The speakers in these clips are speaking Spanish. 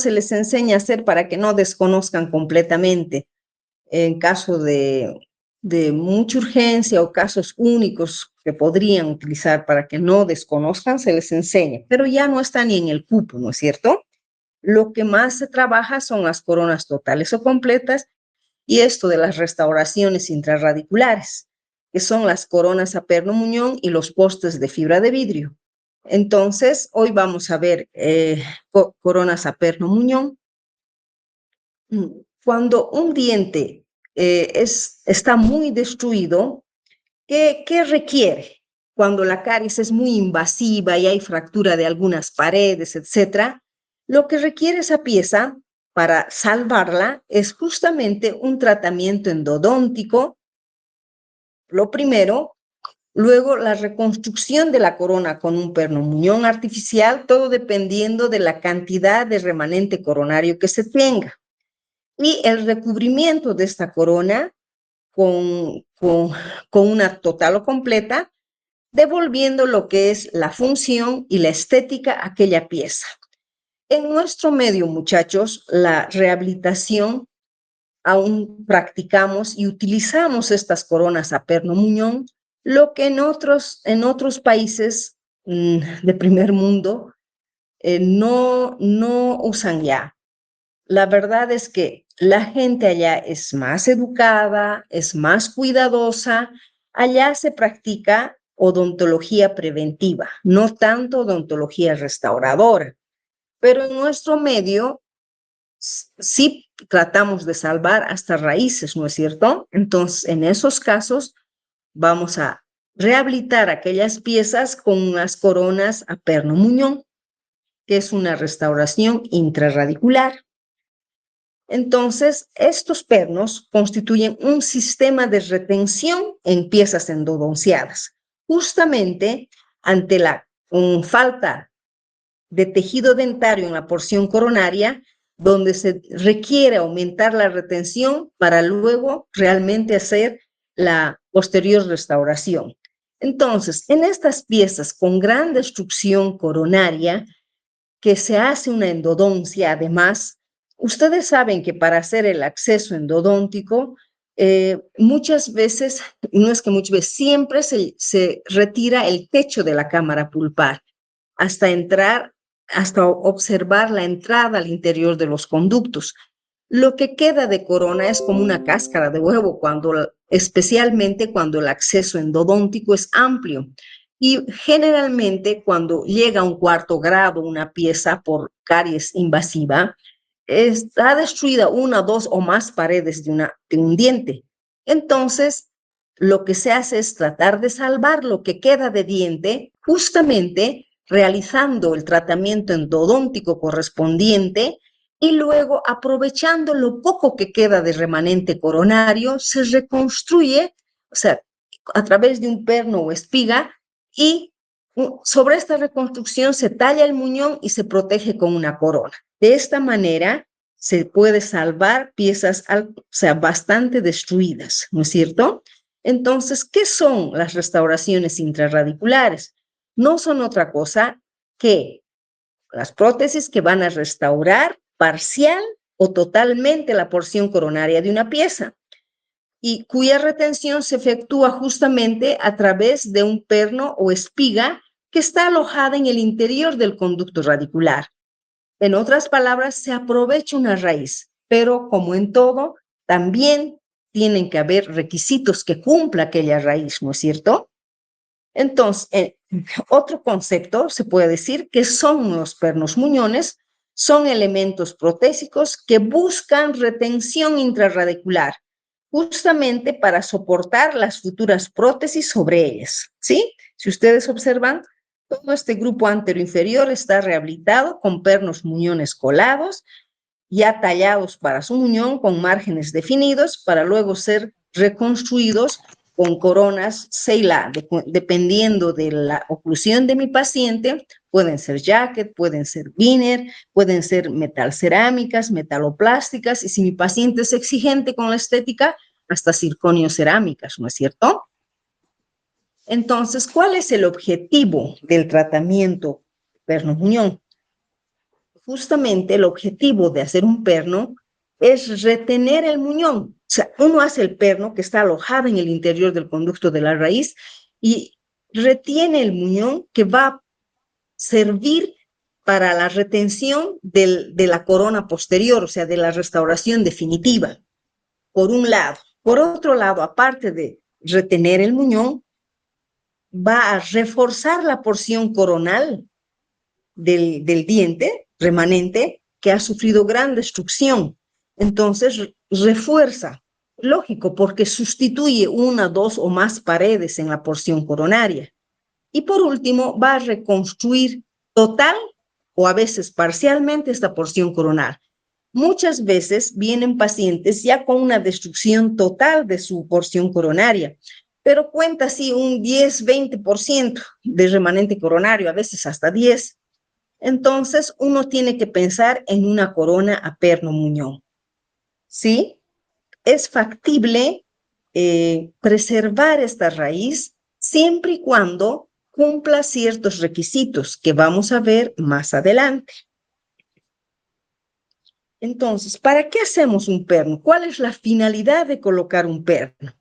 se les enseña a hacer para que no desconozcan completamente. En caso de mucha urgencia o casos únicos que podrían utilizar para que no desconozcan, se les enseña, pero ya no está ni en el cupo, ¿no es cierto? Lo que más se trabaja son las coronas totales o completas y esto de las restauraciones intrarradiculares, que son las coronas a perno muñón y los postes de fibra de vidrio. Entonces, hoy vamos a ver coronas a perno muñón. Cuando un diente está muy destruido, ¿qué requiere? Cuando la caries es muy invasiva y hay fractura de algunas paredes, etcétera, lo que requiere esa pieza para salvarla es justamente un tratamiento endodóntico, lo primero, luego la reconstrucción de la corona con un perno muñón artificial, todo dependiendo de la cantidad de remanente coronario que se tenga. Y el recubrimiento de esta corona con una total o completa, devolviendo lo que es la función y la estética a aquella pieza. En nuestro medio, muchachos, la rehabilitación aún practicamos y utilizamos estas coronas a perno muñón, lo que en otros países de primer mundo no usan ya. La verdad es que la gente allá es más educada, es más cuidadosa. Allá se practica odontología preventiva, no tanto odontología restauradora. Pero en nuestro medio sí tratamos de salvar hasta raíces, ¿no es cierto? Entonces, en esos casos, vamos a rehabilitar aquellas piezas con unas coronas a perno muñón, que es una restauración intrarradicular. Entonces, estos pernos constituyen un sistema de retención en piezas endodonciadas, justamente ante la falta de tejido dentario en la porción coronaria, donde se requiere aumentar la retención para luego realmente hacer la posterior restauración. Entonces, en estas piezas con gran destrucción coronaria, que se hace una endodoncia además, ustedes saben que para hacer el acceso endodóntico, muchas veces, no es que muchas veces, siempre se retira el techo de la cámara pulpar hasta entrar, hasta observar la entrada al interior de los conductos. Lo que queda de corona es como una cáscara de huevo, especialmente cuando el acceso endodóntico es amplio. Y generalmente cuando llega a un cuarto grado una pieza por caries invasiva, está destruida una, dos o más paredes de un diente. Entonces, lo que se hace es tratar de salvar lo que queda de diente, justamente realizando el tratamiento endodóntico correspondiente y luego, aprovechando lo poco que queda de remanente coronario, se reconstruye, o sea, a través de un perno o espiga, y sobre esta reconstrucción se talla el muñón y se protege con una corona. De esta manera se puede salvar piezas, o sea, bastante destruidas, ¿no es cierto? Entonces, ¿qué son las restauraciones intrarradiculares? No son otra cosa que las prótesis que van a restaurar parcial o totalmente la porción coronaria de una pieza y cuya retención se efectúa justamente a través de un perno o espiga que está alojada en el interior del conducto radicular. En otras palabras, se aprovecha una raíz, pero como en todo, también tienen que haber requisitos que cumpla aquella raíz, ¿no es cierto? Entonces, otro concepto se puede decir que son los pernos muñones, son elementos protésicos que buscan retención intrarradicular, justamente para soportar las futuras prótesis sobre ellas, ¿sí? Si ustedes observan, todo este grupo anteroinferior está rehabilitado con pernos muñones colados, ya tallados para su muñón con márgenes definidos para luego ser reconstruidos con coronas Seila, dependiendo de la oclusión de mi paciente, pueden ser jacket, pueden ser Wiener, pueden ser metalcerámicas, metaloplásticas, y si mi paciente es exigente con la estética, hasta circonio cerámicas, ¿no es cierto? Entonces, ¿cuál es el objetivo del tratamiento perno muñón? justamente el objetivo de hacer un perno es retener el muñón. O sea, uno hace el perno que está alojado en el interior del conducto de la raíz y retiene el muñón que va a servir para la retención de la corona posterior, o sea, de la restauración definitiva, por un lado. Por otro lado, aparte de retener el muñón, va a reforzar la porción coronal del diente remanente que ha sufrido gran destrucción. Entonces, refuerza, lógico, porque sustituye una, dos o más paredes en la porción coronaria. Y por último, va a reconstruir total o a veces parcialmente esta porción coronal. Muchas veces vienen pacientes ya con una destrucción total de su porción coronaria, pero cuenta así un 10-20% de remanente coronario, a veces hasta 10%. Entonces, uno tiene que pensar en una corona a perno muñón. ¿Sí? Es factible preservar esta raíz siempre y cuando cumpla ciertos requisitos que vamos a ver más adelante. Entonces, ¿para qué hacemos un perno? ¿Cuál es la finalidad de colocar un perno?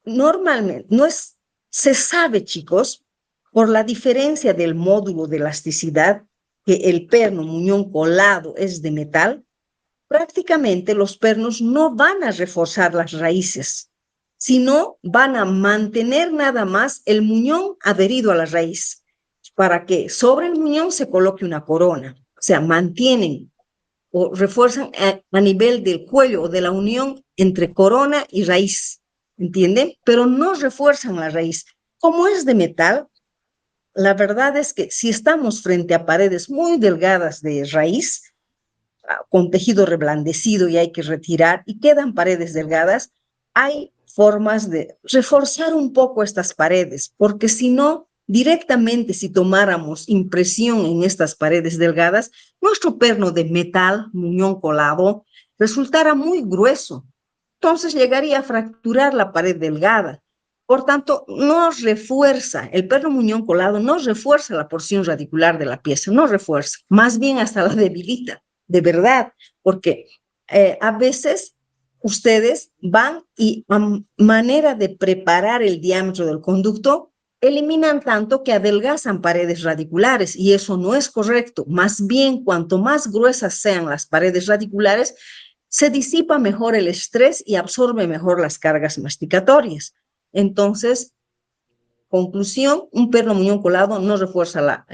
Normalmente, se sabe, chicos, por la diferencia del módulo de elasticidad, que el perno muñón colado es de metal, prácticamente los pernos no van a reforzar las raíces, sino van a mantener nada más el muñón adherido a la raíz, para que sobre el muñón se coloque una corona. O sea, mantienen o refuerzan a nivel del cuello o de la unión entre corona y raíz, ¿entienden? Pero no refuerzan la raíz. Como es de metal, la verdad es que si estamos frente a paredes muy delgadas de raíz, con tejido reblandecido y hay que retirar y quedan paredes delgadas, hay formas de reforzar un poco estas paredes, porque si no, directamente si tomáramos impresión en estas paredes delgadas, nuestro perno de metal, muñón colado, resultara muy grueso. Entonces llegaría a fracturar la pared delgada. Por tanto, no refuerza, el perno muñón colado no refuerza la porción radicular de la pieza, no refuerza, más bien hasta la debilita, de verdad, porque a veces ustedes van y a manera de preparar el diámetro del conducto, eliminan tanto que adelgazan paredes radiculares y eso no es correcto. Más bien, cuanto más gruesas sean las paredes radiculares, se disipa mejor el estrés y absorbe mejor las cargas masticatorias. Entonces, conclusión, un perno muñón colado no refuerza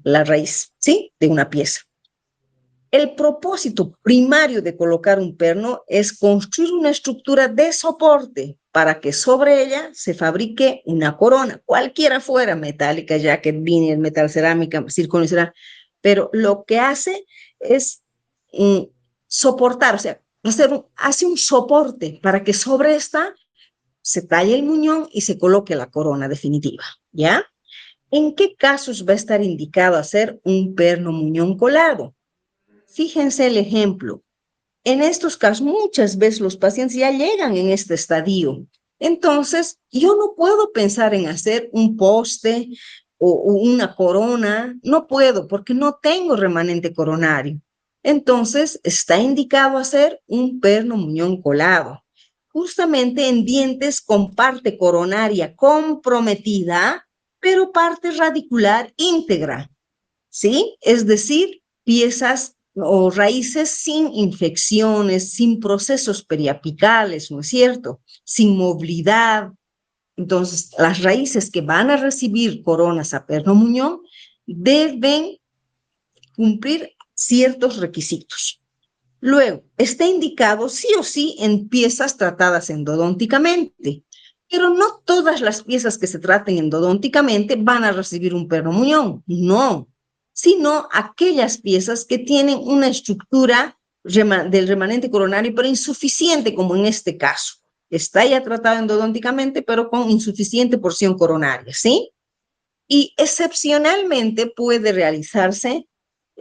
la raíz, ¿sí? De una pieza. El propósito primario de colocar un perno es construir una estructura de soporte para que sobre ella se fabrique una corona, cualquiera fuera, metálica, jacket, vinyl, metal, cerámica, circonio, pero lo que hace es soportar, o sea, hace un soporte para que sobre esta se talle el muñón y se coloque la corona definitiva, ¿ya? ¿En qué casos va a estar indicado hacer un perno muñón colado? Fíjense el ejemplo. En estos casos, muchas veces los pacientes ya llegan en este estadio. Entonces, yo no puedo pensar en hacer un poste o una corona. No puedo porque no tengo remanente coronario. Entonces, está indicado hacer un perno muñón colado, justamente en dientes con parte coronaria comprometida, pero parte radicular íntegra, ¿sí? Es decir, piezas o raíces sin infecciones, sin procesos periapicales, ¿no es cierto? Sin movilidad. Entonces, las raíces que van a recibir coronas a perno muñón deben cumplir ciertos requisitos. Luego, está indicado sí o sí en piezas tratadas endodónticamente, pero no todas las piezas que se traten endodónticamente van a recibir un perno muñón, no, sino aquellas piezas que tienen una estructura del remanente coronario, pero insuficiente, como en este caso. Está ya tratado endodónticamente, pero con insuficiente porción coronaria, ¿sí? Y excepcionalmente puede realizarse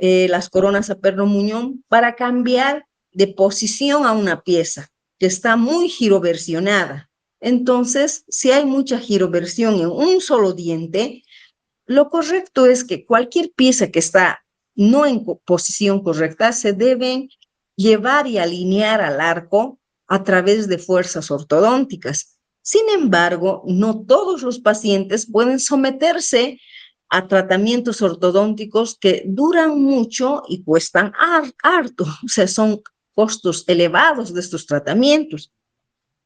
las coronas a perno muñón para cambiar de posición a una pieza que está muy giroversionada. Entonces, si hay mucha giroversión en un solo diente, lo correcto es que cualquier pieza que está no en posición correcta, se deben llevar y alinear al arco a través de fuerzas ortodónticas. Sin embargo, no todos los pacientes pueden someterse a tratamientos ortodónticos que duran mucho y cuestan harto, o sea, son costos elevados de estos tratamientos.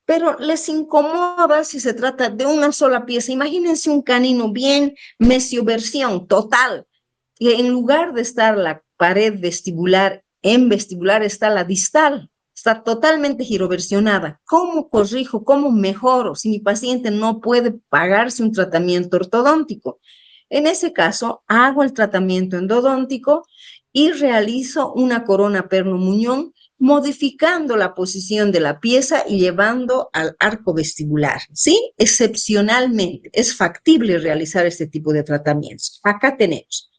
Pero les incomoda si se trata de una sola pieza. Imagínense un canino bien mesioversión total, y en lugar de estar la pared vestibular, en vestibular está la distal, está totalmente giroversionada. ¿Cómo corrijo? ¿Cómo mejoro si mi paciente no puede pagarse un tratamiento ortodóntico? En ese caso, hago el tratamiento endodóntico y realizo una corona perno-muñón, modificando la posición de la pieza y llevando al arco vestibular, ¿sí? Excepcionalmente, es factible realizar este tipo de tratamientos. Acá tenemos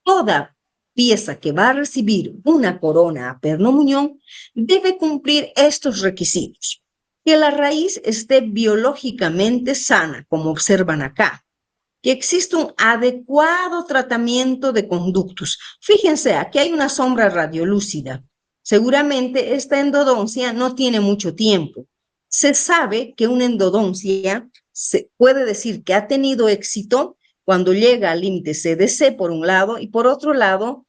toda pieza que va a recibir una corona a perno-muñón debe cumplir estos requisitos. Que la raíz esté biológicamente sana, como observan acá. Que existe un adecuado tratamiento de conductos. Fíjense, aquí hay una sombra radiolúcida. Seguramente esta endodoncia no tiene mucho tiempo. Se sabe que una endodoncia se puede decir que ha tenido éxito cuando llega al límite CDC por un lado y por otro lado,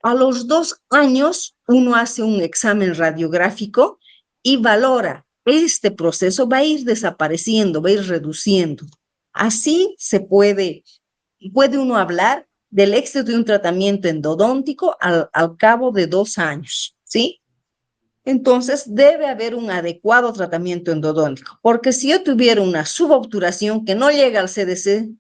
a los 2 años uno hace un examen radiográfico y valora este proceso, va a ir desapareciendo, va a ir reduciendo. Así puede uno hablar del éxito de un tratamiento endodóntico al cabo de 2 años, ¿sí? Entonces, debe haber un adecuado tratamiento endodóntico, porque si yo tuviera una subobturación que no llega al CDC,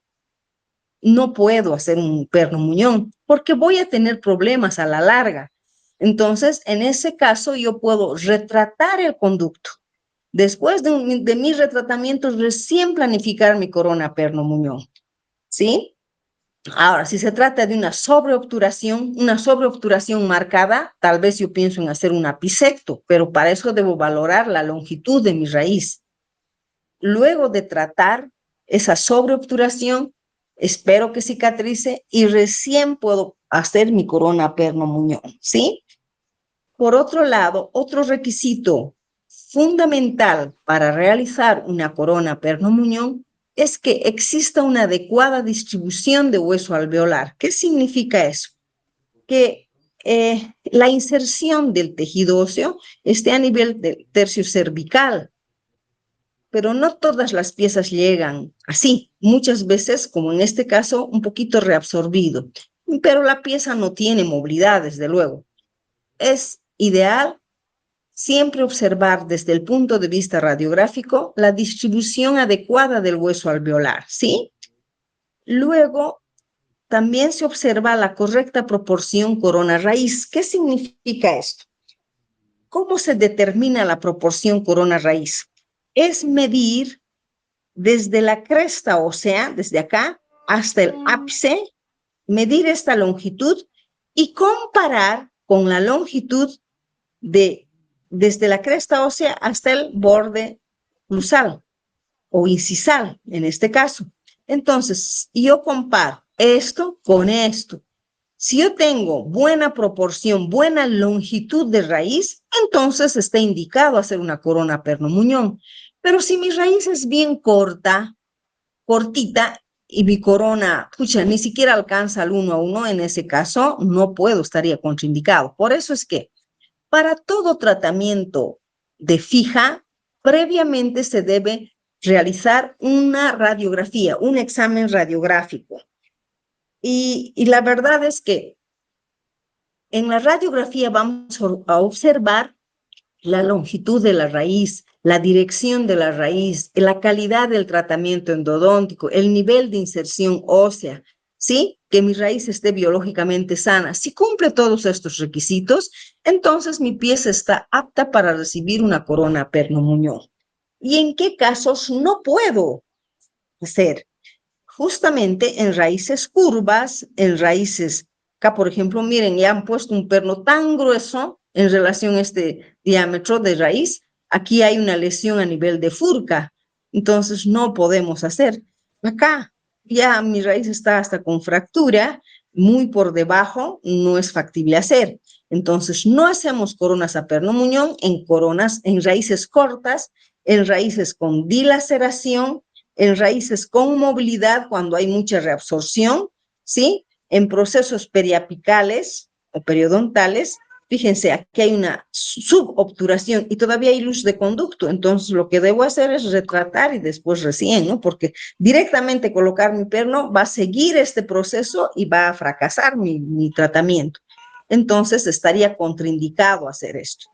no puedo hacer un perno muñón, porque voy a tener problemas a la larga. Entonces, en ese caso, yo puedo retratar el conducto. Después de mis retratamientos, recién planificar mi corona perno muñón, ¿sí? Ahora, si se trata de una sobreobturación marcada, tal vez yo pienso en hacer un apicecto, pero para eso debo valorar la longitud de mi raíz. Luego de tratar esa sobreobturación, espero que cicatrice y recién puedo hacer mi corona perno muñón, ¿sí? Por otro lado, otro requisito fundamental para realizar una corona perno muñón es que exista una adecuada distribución de hueso alveolar. ¿Qué significa eso? Que la inserción del tejido óseo esté a nivel del tercio cervical, pero no todas las piezas llegan así. Muchas veces, como en este caso, un poquito reabsorbido, pero la pieza no tiene movilidad, desde luego. Es ideal siempre observar desde el punto de vista radiográfico la distribución adecuada del hueso alveolar, ¿sí? Luego, también se observa la correcta proporción corona-raíz. ¿Qué significa esto? ¿Cómo se determina la proporción corona-raíz? Es medir desde la cresta ósea, desde acá, hasta el ápice, medir esta longitud y comparar con la longitud desde la cresta ósea hasta el borde clusal o incisal, en este caso. Entonces, yo comparo esto con esto. Si yo tengo buena proporción, buena longitud de raíz, entonces está indicado hacer una corona perno muñón. Pero si mi raíz es bien cortita, y mi corona, pucha, ni siquiera alcanza al 1 a 1, en ese caso no puedo, estaría contraindicado. Por eso es que para todo tratamiento de fija, previamente se debe realizar una radiografía, un examen radiográfico. Y la verdad es que en la radiografía vamos a observar la longitud de la raíz, la dirección de la raíz, la calidad del tratamiento endodóntico, el nivel de inserción ósea, ¿sí? Que mi raíz esté biológicamente sana. Si cumple todos estos requisitos, entonces mi pieza está apta para recibir una corona perno muñón. ¿Y en qué casos no puedo hacer? Justamente en raíces curvas, en raíces, acá por ejemplo, miren, ya han puesto un perno tan grueso en relación a este diámetro de raíz, aquí hay una lesión a nivel de furca, entonces no podemos hacer. Acá ya mi raíz está hasta con fractura, muy por debajo no es factible hacer. Entonces, no hacemos coronas a perno muñón en coronas, en raíces cortas, en raíces con dilaceración, en raíces con movilidad cuando hay mucha reabsorción, ¿sí? En procesos periapicales o periodontales. Fíjense, aquí hay una subobturación y todavía hay luz de conducto. Entonces, lo que debo hacer es retratar y después recién, ¿no? Porque directamente colocar mi perno va a seguir este proceso y va a fracasar mi tratamiento. Entonces, estaría contraindicado hacer esto.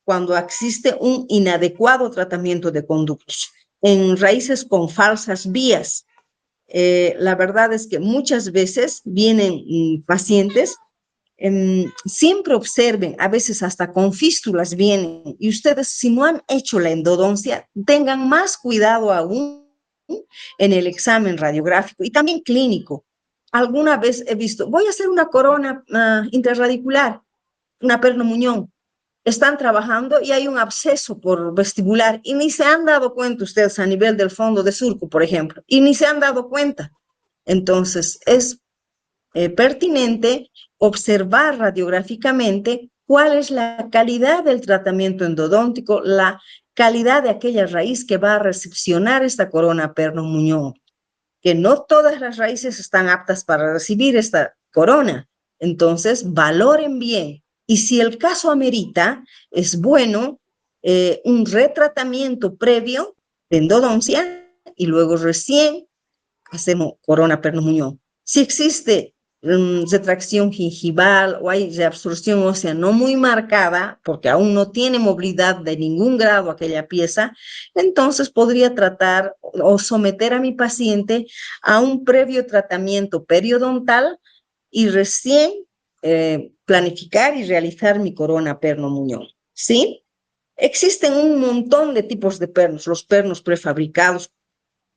Cuando existe un inadecuado tratamiento de conductos en raíces con falsas vías, la verdad es que muchas veces vienen pacientes, siempre observen, a veces hasta con fístulas vienen, y ustedes si no han hecho la endodoncia, tengan más cuidado aún en el examen radiográfico y también clínico. Alguna vez he visto, voy a hacer una corona intrarradicular, una perno muñón. Están trabajando y hay un absceso por vestibular y ni se han dado cuenta ustedes a nivel del fondo de surco, por ejemplo, y ni se han dado cuenta. Entonces, es pertinente observar radiográficamente cuál es la calidad del tratamiento endodóntico, la calidad de aquella raíz que va a recepcionar esta corona perno muñón, que no todas las raíces están aptas para recibir esta corona. Entonces, valoren bien. Y si el caso amerita, es bueno un retratamiento previo de endodoncia y luego recién hacemos corona perno muñón. Si existe retracción gingival o hay reabsorción ósea no muy marcada, porque aún no tiene movilidad de ningún grado aquella pieza, entonces podría tratar o someter a mi paciente a un previo tratamiento periodontal y recién planificar y realizar mi corona perno muñón. ¿Sí? Existen un montón de tipos de pernos, los pernos prefabricados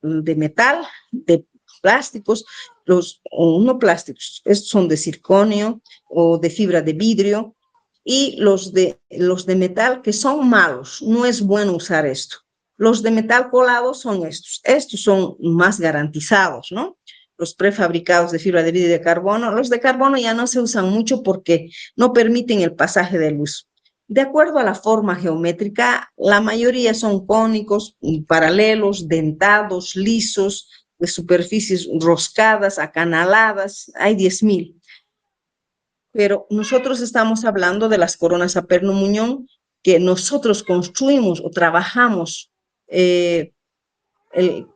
de metal, de plásticos, no plásticos, estos son de circonio o de fibra de vidrio, y los de metal que son malos, no es bueno usar esto. Los de metal colado son estos son más garantizados, ¿no? Los prefabricados de fibra de vidrio y de carbono, los de carbono ya no se usan mucho porque no permiten el pasaje de luz. De acuerdo a la forma geométrica, la mayoría son cónicos, paralelos, dentados, lisos, de superficies roscadas, acanaladas, hay 10.000. Pero nosotros estamos hablando de las coronas a perno muñón que nosotros construimos o trabajamos el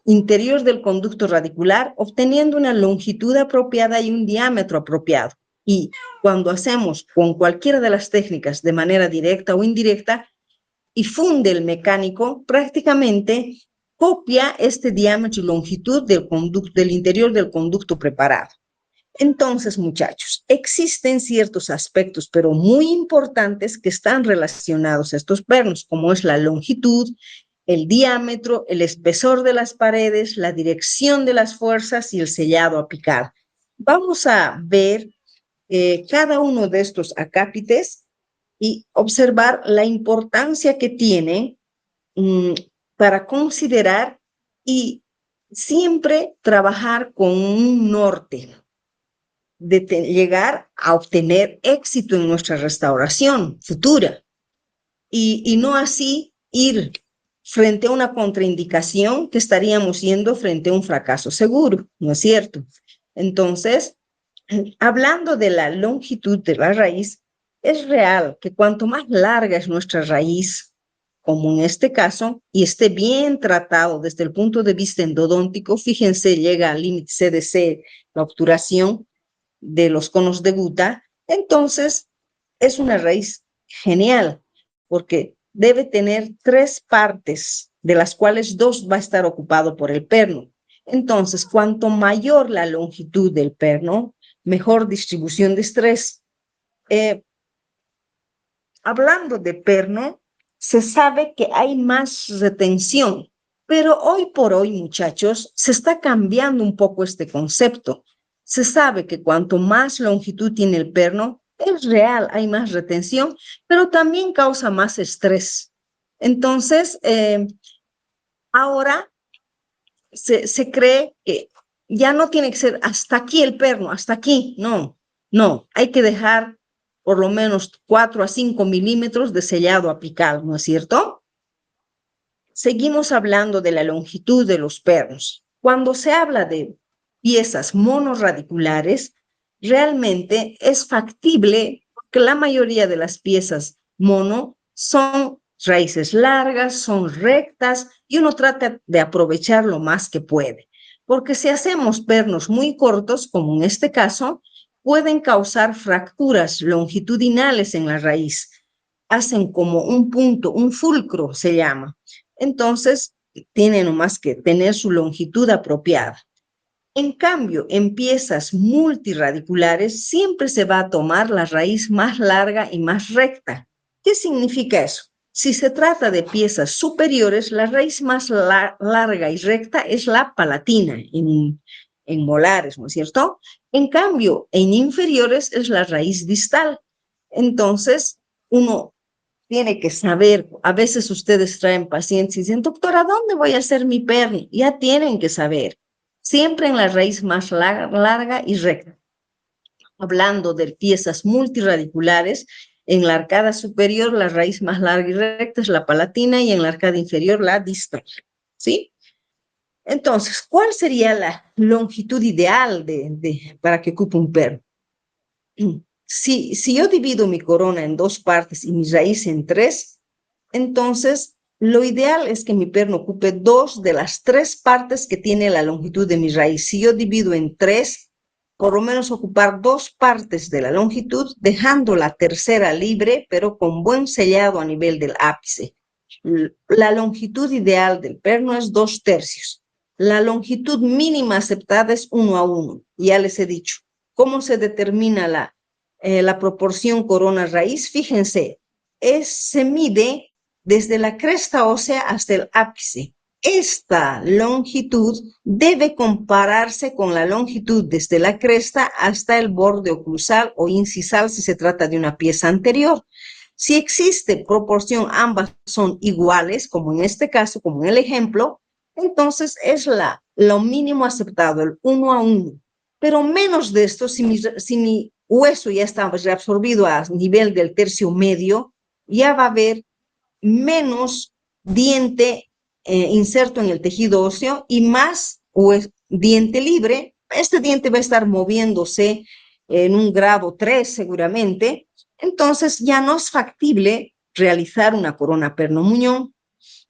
interior del conducto radicular, obteniendo una longitud apropiada y un diámetro apropiado. Y cuando hacemos con cualquiera de las técnicas de manera directa o indirecta, y funde el mecánico, prácticamente copia este diámetro y longitud del interior del conducto preparado. Entonces, muchachos, existen ciertos aspectos, pero muy importantes, que están relacionados a estos pernos, como es la longitud, el diámetro, el espesor de las paredes, la dirección de las fuerzas y el sellado apical. Vamos a ver cada uno de estos acápites y observar la importancia que tiene para considerar y siempre trabajar con un norte de llegar a obtener éxito en nuestra restauración futura y no así ir frente a una contraindicación que estaríamos yendo frente a un fracaso seguro, ¿no es cierto? Entonces, hablando de la longitud de la raíz, es real que cuanto más larga es nuestra raíz, como en este caso, y esté bien tratado desde el punto de vista endodóntico, fíjense, llega al límite CDC, la obturación de los conos de Guta, entonces es una raíz genial, porque debe tener 3 partes, de las cuales 2 va a estar ocupado por el perno. Entonces, cuanto mayor la longitud del perno, mejor distribución de estrés. Hablando de perno, se sabe que hay más retención, pero hoy por hoy, muchachos, se está cambiando un poco este concepto. Se sabe que cuanto más longitud tiene el perno, es real, hay más retención, pero también causa más estrés. Entonces, ahora se cree que ya no tiene que ser hasta aquí el perno, hasta aquí, no, no, hay que dejar por lo menos 4 a 5 milímetros de sellado apical, ¿no es cierto? Seguimos hablando de la longitud de los pernos. Cuando se habla de piezas monorradiculares, realmente es factible porque la mayoría de las piezas mono son raíces largas, son rectas y uno trata de aprovechar lo más que puede. Porque si hacemos pernos muy cortos, como en este caso, pueden causar fracturas longitudinales en la raíz. Hacen como un punto, un fulcro se llama. Entonces, tiene nomás que tener su longitud apropiada. En cambio, en piezas multirradiculares siempre se va a tomar la raíz más larga y más recta. ¿Qué significa eso? Si se trata de piezas superiores, la raíz más larga y recta es la palatina en molares, ¿no es cierto? En cambio, en inferiores es la raíz distal. Entonces, uno tiene que saber, a veces ustedes traen pacientes y dicen, doctora, ¿dónde voy a hacer mi perno? Ya tienen que saber, siempre en la raíz más larga y recta. Hablando de piezas multirradiculares, en la arcada superior la raíz más larga y recta es la palatina y en la arcada inferior la distal, ¿sí? Entonces, ¿cuál sería la longitud ideal para que ocupe un perno? Si yo divido mi corona en 2 partes y mi raíz en 3, entonces lo ideal es que mi perno ocupe 2 de las 3 partes que tiene la longitud de mi raíz. Si yo divido en 3, por lo menos ocupar 2 partes de la longitud, dejando la tercera libre, pero con buen sellado a nivel del ápice. La longitud ideal del perno es 2/3. La longitud mínima aceptada es 1 a 1. Ya les he dicho. ¿Cómo se determina la proporción corona-raíz? Fíjense, se mide desde la cresta ósea hasta el ápice. Esta longitud debe compararse con la longitud desde la cresta hasta el borde oclusal o incisal si se trata de una pieza anterior. Si existe proporción, ambas son iguales, como en este caso, como en el ejemplo, entonces es lo mínimo aceptado, el 1 a 1. Pero menos de esto, si mi hueso ya está reabsorbido a nivel del tercio medio, ya va a haber menos diente inserto en el tejido óseo y más diente libre. Este diente va a estar moviéndose en un grado 3 seguramente. Entonces ya no es factible realizar una corona perno-muñón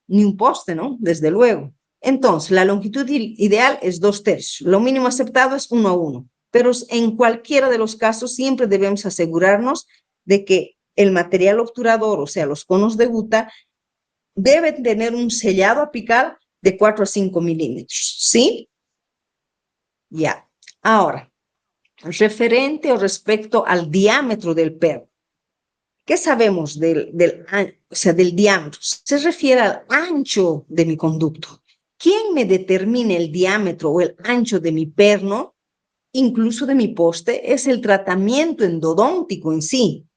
ni un poste, ¿no? Desde luego. Entonces, la longitud ideal es 2/3. Lo mínimo aceptado es 1 a 1. Pero en cualquiera de los casos siempre debemos asegurarnos de que el material obturador, o sea, los conos de guta, deben tener un sellado apical de 4 a 5 milímetros, ¿sí? Ya. Ahora, referente o respecto al diámetro del perno. ¿Qué sabemos del diámetro? Se refiere al ancho de mi conducto. ¿Quién me determina el diámetro o el ancho de mi perno, incluso de mi poste? Es el tratamiento endodóntico en sí.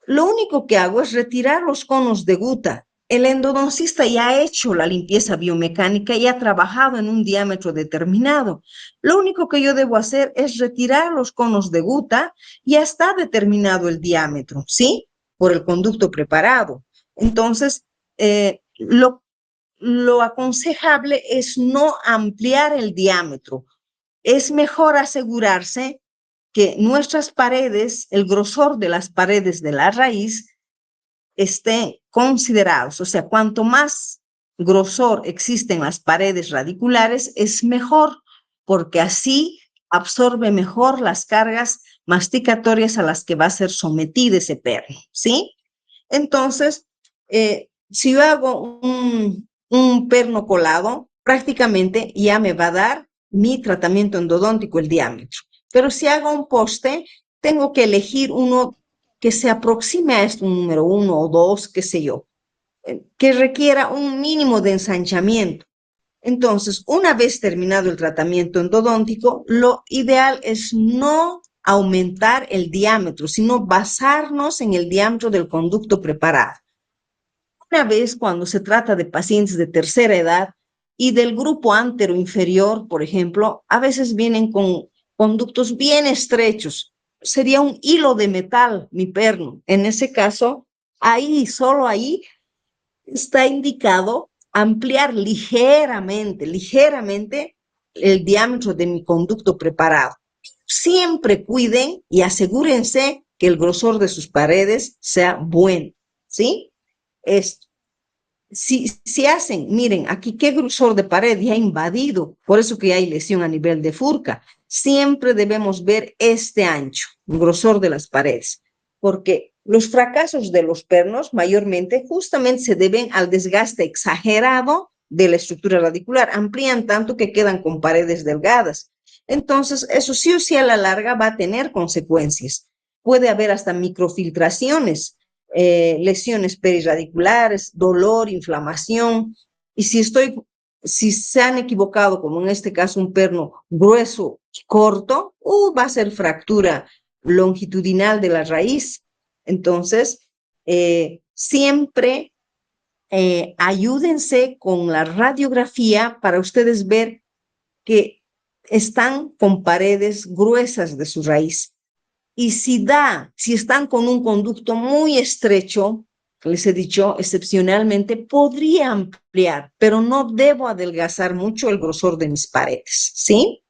Lo único que hago es retirar los conos de guta. El endodoncista ya ha hecho la limpieza biomecánica y ha trabajado en un diámetro determinado. Lo único que yo debo hacer es retirar los conos de guta y ya está determinado el diámetro, ¿sí? Por el conducto preparado. Entonces, lo aconsejable es no ampliar el diámetro. Es mejor asegurarse que nuestras paredes, el grosor de las paredes de la raíz, estén considerados. O sea, cuanto más grosor existe en las paredes radiculares, es mejor, porque así absorbe mejor las cargas masticatorias a las que va a ser sometido ese perno, ¿sí? Entonces, si yo hago un perno colado, prácticamente ya me va a dar mi tratamiento endodóntico, el diámetro. Pero si hago un poste, tengo que elegir uno que se aproxime a este número 1 o 2, qué sé yo, que requiera un mínimo de ensanchamiento. Entonces, una vez terminado el tratamiento endodóntico, lo ideal es no aumentar el diámetro, sino basarnos en el diámetro del conducto preparado. Una vez cuando se trata de pacientes de tercera edad, Y del grupo antero-inferior, por ejemplo, a veces vienen con conductos bien estrechos. Sería un hilo de metal, mi perno. En ese caso, ahí, solo ahí, está indicado ampliar ligeramente el diámetro de mi conducto preparado. Siempre cuiden y asegúrense que el grosor de sus paredes sea bueno, ¿sí? Esto. Si hacen, miren, aquí qué grosor de pared ya ha invadido, por eso que hay lesión a nivel de furca. Siempre debemos ver este ancho, el grosor de las paredes, porque los fracasos de los pernos mayormente justamente se deben al desgaste exagerado de la estructura radicular. Amplían tanto que quedan con paredes delgadas. Entonces, eso sí o sí a la larga va a tener consecuencias. Puede haber hasta microfiltraciones, lesiones perirradiculares, dolor, inflamación. Y si se han equivocado, como en este caso un perno grueso, corto, va a ser fractura longitudinal de la raíz. Entonces, siempre ayúdense con la radiografía para ustedes ver que están con paredes gruesas de su raíz. Y si están con un conducto muy estrecho, les he dicho, excepcionalmente podría ampliar, pero no debo adelgazar mucho el grosor de mis paredes, ¿sí?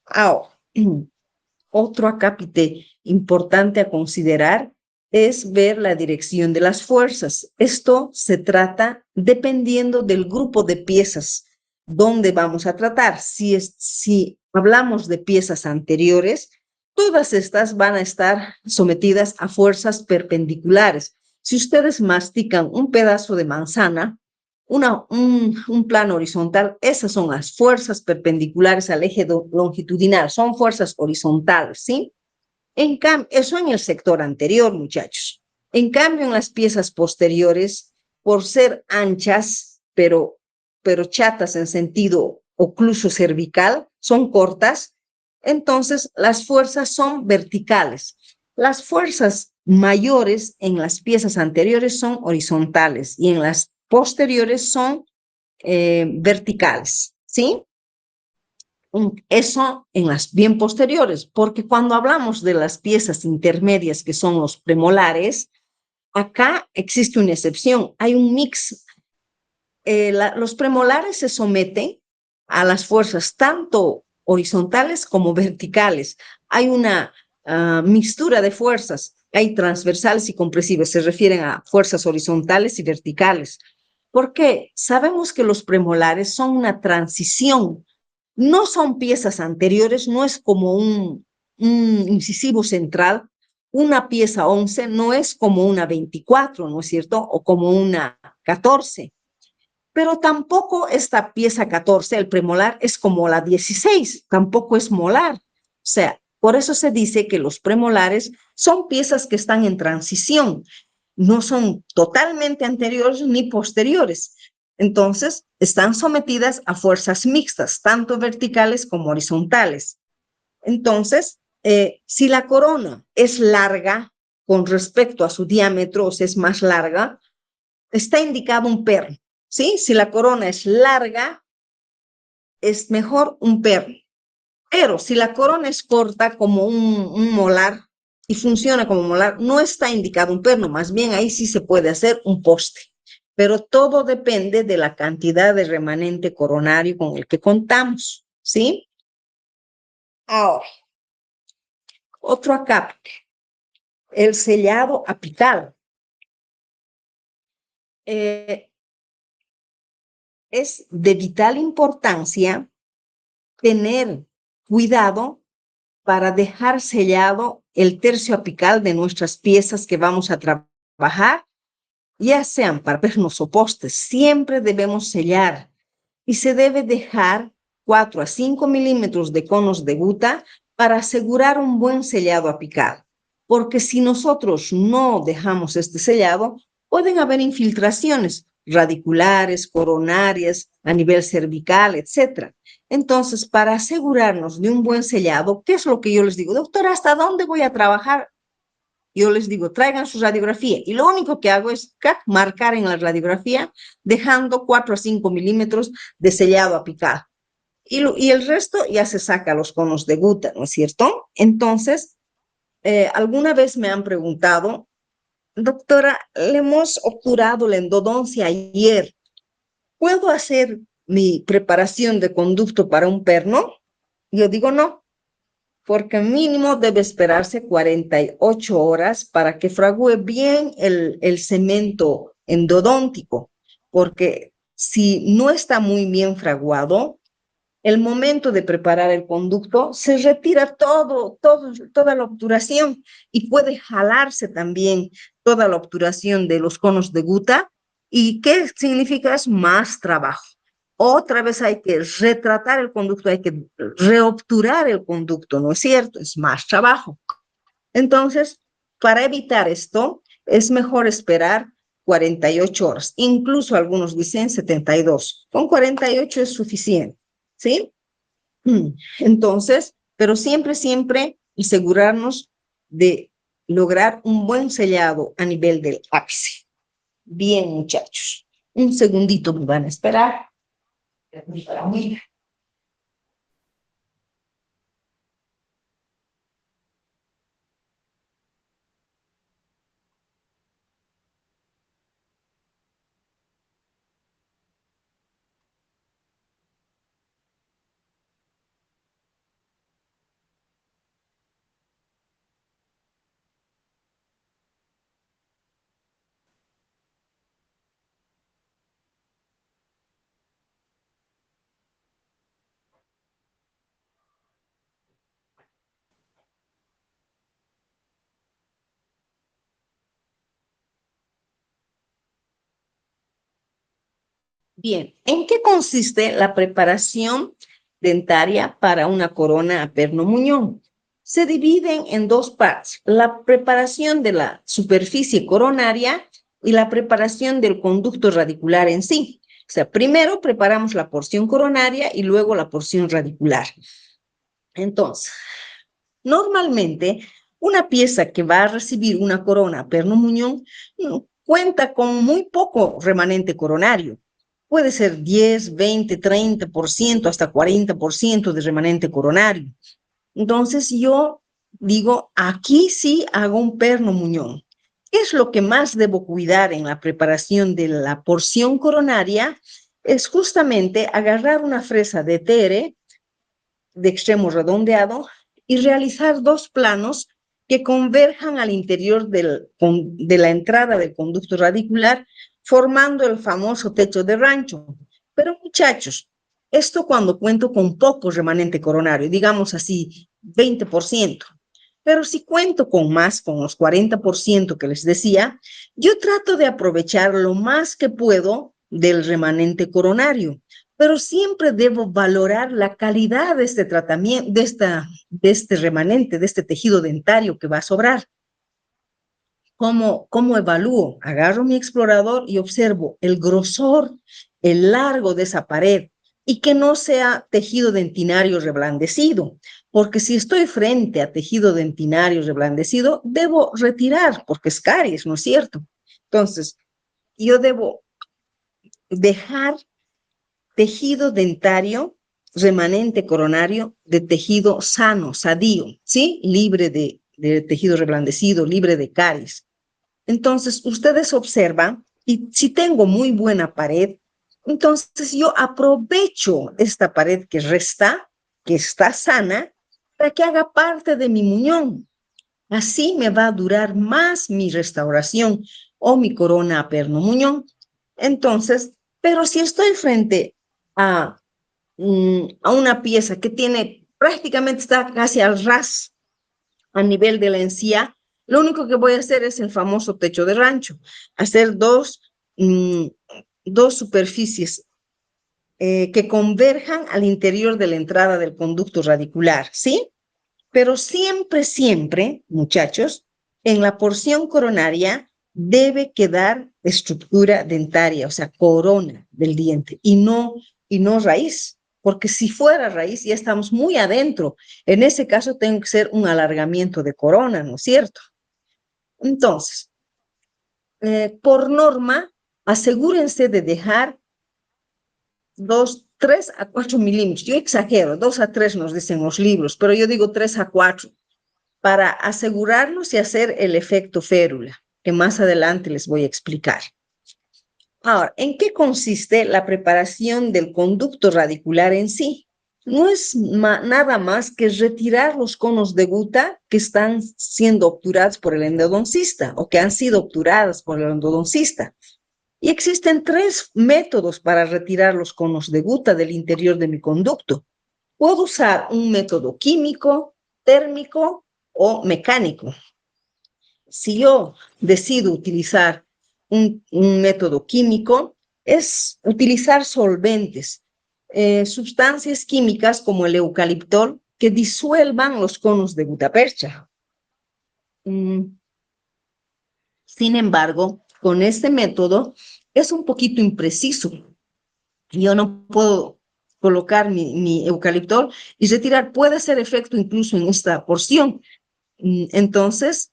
Ahora, otro acápite importante a considerar es ver la dirección de las fuerzas. Esto se trata dependiendo del grupo de piezas donde vamos a tratar. Si hablamos de piezas anteriores, todas estas van a estar sometidas a fuerzas perpendiculares. Si ustedes mastican un pedazo de manzana, un plano horizontal, esas son las fuerzas perpendiculares al eje longitudinal, son fuerzas horizontales, ¿sí? En cambio, eso en el sector anterior, muchachos. En cambio, en las piezas posteriores, por ser anchas, pero chatas en sentido ocluso cervical, son cortas, entonces las fuerzas son verticales. Las fuerzas mayores en las piezas anteriores son horizontales y en las posteriores son verticales, ¿sí? Eso en las bien posteriores, porque cuando hablamos de las piezas intermedias que son los premolares, acá existe una excepción, hay un mix. Los premolares se someten a las fuerzas tanto horizontales como verticales. Hay una mixtura de fuerzas, hay transversales y compresivas, se refieren a fuerzas horizontales y verticales. ¿Por qué? Sabemos que los premolares son una transición, no son piezas anteriores, no es como un incisivo central. Una pieza 11 no es como una 24, ¿no es cierto? O como una 14. Pero tampoco esta pieza 14, el premolar, es como la 16, tampoco es molar. O sea, por eso se dice que los premolares son piezas que están en transición, no son totalmente anteriores ni posteriores. Entonces, están sometidas a fuerzas mixtas, tanto verticales como horizontales. Entonces, si la corona es larga con respecto a su diámetro, o sea, es más larga, está indicado un perno, ¿sí? Si la corona es larga, es mejor un perno. Pero si la corona es corta, como un molar, y funciona como molar, no está indicado un perno, más bien ahí sí se puede hacer un poste. Pero todo depende de la cantidad de remanente coronario con el que contamos, ¿sí? Ahora, otro acá, el sellado apical. Es de vital importancia tener cuidado para dejar sellado el tercio apical de nuestras piezas que vamos a trabajar, ya sean para pernos o postes, siempre debemos sellar y se debe dejar 4 a 5 milímetros de conos de guta para asegurar un buen sellado apical. Porque si nosotros no dejamos este sellado, pueden haber infiltraciones radiculares, coronarias, a nivel cervical, etcétera. Entonces, para asegurarnos de un buen sellado, ¿qué es lo que yo les digo? Doctora, ¿hasta dónde voy a trabajar? Yo les digo, traigan su radiografía. Y lo único que hago es marcar en la radiografía, dejando 4 a 5 milímetros de sellado apicado. Y el resto ya se saca los conos de gota, ¿no es cierto? Entonces, alguna vez me han preguntado, doctora, le hemos obturado la endodoncia ayer. ¿Puedo hacer mi preparación de conducto para un perno? Yo digo no, porque mínimo debe esperarse 48 horas para que fragúe bien el cemento endodóntico, porque si no está muy bien fraguado, el momento de preparar el conducto se retira toda la obturación y puede jalarse también toda la obturación de los conos de gota. ¿Y qué significa? Es más trabajo. Otra vez hay que retratar el conducto, hay que reobturar el conducto, ¿no es cierto? Es más trabajo. Entonces, para evitar esto, es mejor esperar 48 horas. Incluso algunos dicen 72. Con 48 es suficiente, ¿sí? Entonces, pero siempre asegurarnos de lograr un buen sellado a nivel del ápice. Bien, muchachos. Un segundito me van a esperar. Bien, ¿en qué consiste la preparación dentaria para una corona a perno muñón? Se dividen en dos partes, la preparación de la superficie coronaria y la preparación del conducto radicular en sí. O sea, primero preparamos la porción coronaria y luego la porción radicular. Entonces, normalmente, una pieza que va a recibir una corona perno muñón cuenta con muy poco remanente coronario. Puede ser 10, 20, 30%, hasta 40% de remanente coronario. Entonces yo digo, aquí sí hago un perno muñón. ¿Qué es lo que más debo cuidar en la preparación de la porción coronaria? Es justamente agarrar una fresa de tere de extremo redondeado y realizar dos planos que converjan al interior de la entrada del conducto radicular, formando el famoso techo de rancho. Pero muchachos, esto cuando cuento con poco remanente coronario, digamos así, 20%. Pero si cuento con más, con los 40% que les decía, yo trato de aprovechar lo más que puedo del remanente coronario, pero siempre debo valorar la calidad de este tratamiento, de este remanente, de este tejido dentario que va a sobrar. ¿Cómo evalúo? Agarro mi explorador y observo el grosor, el largo de esa pared y que no sea tejido dentinario reblandecido, porque si estoy frente a tejido dentinario reblandecido, debo retirar, porque es caries, ¿no es cierto? Entonces, yo debo dejar tejido dentario, remanente coronario de tejido sano, sadío, ¿sí? Libre de tejido reblandecido, libre de caries. Entonces, ustedes observan, y si tengo muy buena pared, entonces yo aprovecho esta pared que resta, que está sana, para que haga parte de mi muñón. Así me va a durar más mi restauración o mi corona a perno muñón. Entonces, pero si estoy frente a, a una pieza que tiene prácticamente está casi al ras a nivel de la encía, lo único que voy a hacer es el famoso techo de rancho, hacer dos superficies que converjan al interior de la entrada del conducto radicular, ¿sí? Pero siempre, muchachos, en la porción coronaria debe quedar estructura dentaria, o sea, corona del diente y no raíz, porque si fuera raíz ya estamos muy adentro. En ese caso tengo que ser un alargamiento de corona, ¿no es cierto? Entonces, por norma, asegúrense de dejar 3 a 4 milímetros. Yo exagero, 2 a 3 nos dicen los libros, pero yo digo 3 a 4 para asegurarnos y hacer el efecto férula, que más adelante les voy a explicar. Ahora, ¿en qué consiste la preparación del conducto radicular en sí? No es nada más que retirar los conos de guta que están siendo obturados por el endodoncista o que han sido obturadas por el endodoncista. Y existen 3 métodos para retirar los conos de guta del interior de mi conducto. Puedo usar un método químico, térmico o mecánico. Si yo decido utilizar un método químico, es utilizar solventes, sustancias químicas como el eucaliptol que disuelvan los conos de gutapercha. Sin embargo, con este método es un poquito impreciso. Yo no puedo colocar mi eucaliptol y retirar, puede hacer efecto incluso en esta porción. Entonces,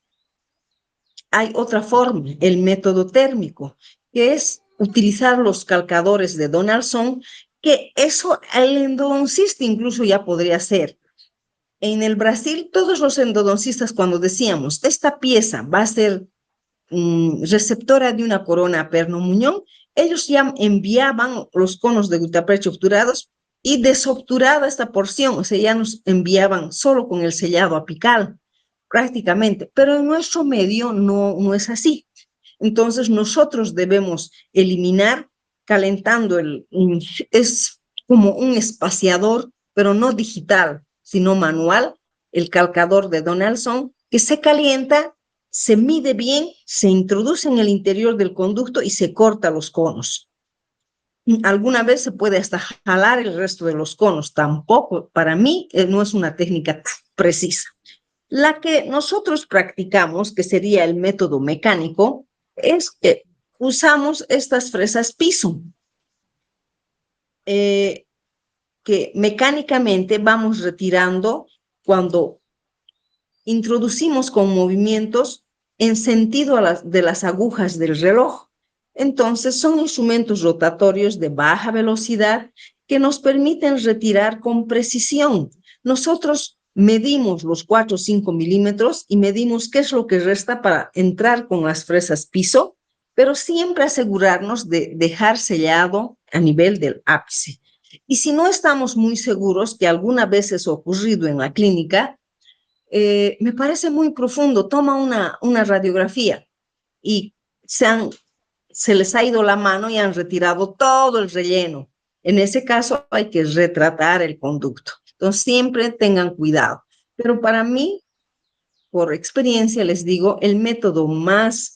hay otra forma, el método térmico, que es utilizar los calcadores de Donaldson, que eso el endodoncista incluso ya podría hacer. En el Brasil, todos los endodoncistas, cuando decíamos, esta pieza va a ser receptora de una corona perno-muñón, ellos ya enviaban los conos de gutapercha obturados y desobturada esta porción, o sea, ya nos enviaban solo con el sellado apical, prácticamente, pero en nuestro medio no es así. Entonces nosotros debemos eliminar calentando es como un espaciador, pero no digital, sino manual, el calcador de Donaldson, que se calienta, se mide bien, se introduce en el interior del conducto y se corta los conos. Alguna vez se puede hasta jalar el resto de los conos, tampoco, para mí no es una técnica precisa. La que nosotros practicamos, que sería el método mecánico, es que usamos estas fresas piso, que mecánicamente vamos retirando cuando introducimos con movimientos en sentido de las agujas del reloj. Entonces, son instrumentos rotatorios de baja velocidad que nos permiten retirar con precisión. Nosotros medimos los 4 o 5 milímetros y medimos qué es lo que resta para entrar con las fresas piso, pero siempre asegurarnos de dejar sellado a nivel del ápice. Y si no estamos muy seguros, que alguna vez es ocurrido en la clínica, me parece muy profundo. Toma una radiografía y se les ha ido la mano y han retirado todo el relleno. En ese caso hay que retratar el conducto. Entonces siempre tengan cuidado. Pero para mí, por experiencia, les digo, el método más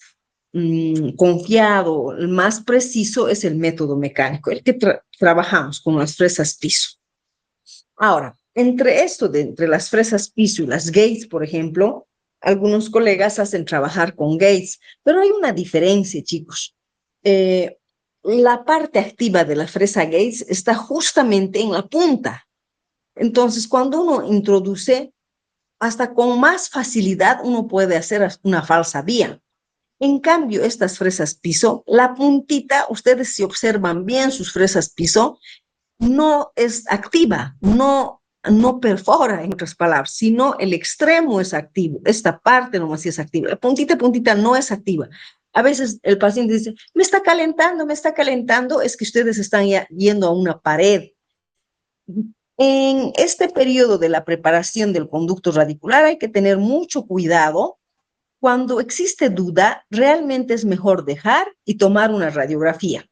confiado, el más preciso es el método mecánico, el que trabajamos con las fresas piso. Ahora, entre las fresas piso y las Gates, por ejemplo, algunos colegas hacen trabajar con Gates, pero hay una diferencia, chicos. La parte activa de la fresa Gates está justamente en la punta. Entonces, cuando uno introduce, hasta con más facilidad uno puede hacer una falsa vía. En cambio, estas fresas piso, la puntita, ustedes si observan bien sus fresas piso, no es activa, no perfora, en otras palabras, sino el extremo es activo, esta parte nomás sí es activa, la puntita no es activa. A veces el paciente dice, me está calentando, es que ustedes están ya yendo a una pared. En este periodo de la preparación del conducto radicular hay que tener mucho cuidado. Cuando existe duda, realmente es mejor dejar y tomar una radiografía.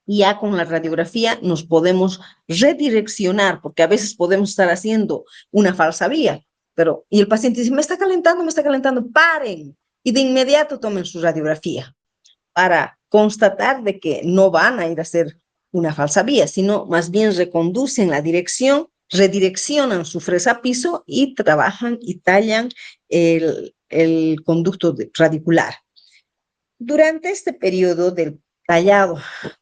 Y ya con la radiografía nos podemos redireccionar, porque a veces podemos estar haciendo una falsa vía, y el paciente dice, me está calentando, paren, y de inmediato tomen su radiografía para constatar de que no van a ir a hacer una falsa vía, sino más bien reconducen la dirección, redireccionan su fresa piso y trabajan y tallan el conducto radicular. Durante este periodo del tallado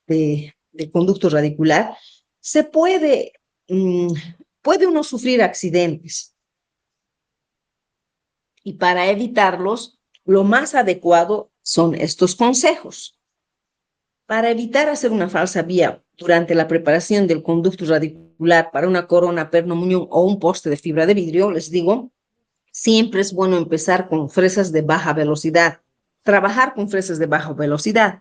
del conducto radicular, se puede uno sufrir accidentes. Y para evitarlos, lo más adecuado son estos consejos. Para evitar hacer una falsa vía durante la preparación del conducto radicular para una corona, perno, muñón o un poste de fibra de vidrio, les digo, siempre es bueno empezar con fresas de baja velocidad, trabajar con fresas de baja velocidad,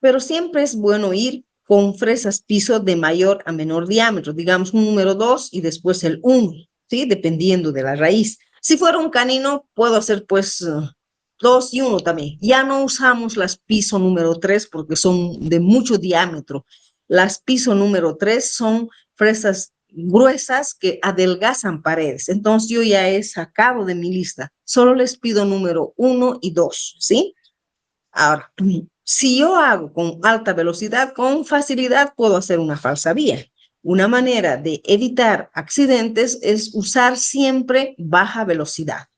pero siempre es bueno ir con fresas piso de mayor a menor diámetro, digamos un número 2 y después el 1, ¿sí? Dependiendo de la raíz. Si fuera un canino, puedo hacer pues 2 y 1 también. Ya no usamos las piso número 3 porque son de mucho diámetro. Las piso número 3 son fresas gruesas que adelgazan paredes. Entonces yo ya he sacado de mi lista. Solo les pido número 1 y 2, ¿sí? Ahora, si yo hago con alta velocidad, con facilidad puedo hacer una falsa vía. Una manera de evitar accidentes es usar siempre baja velocidad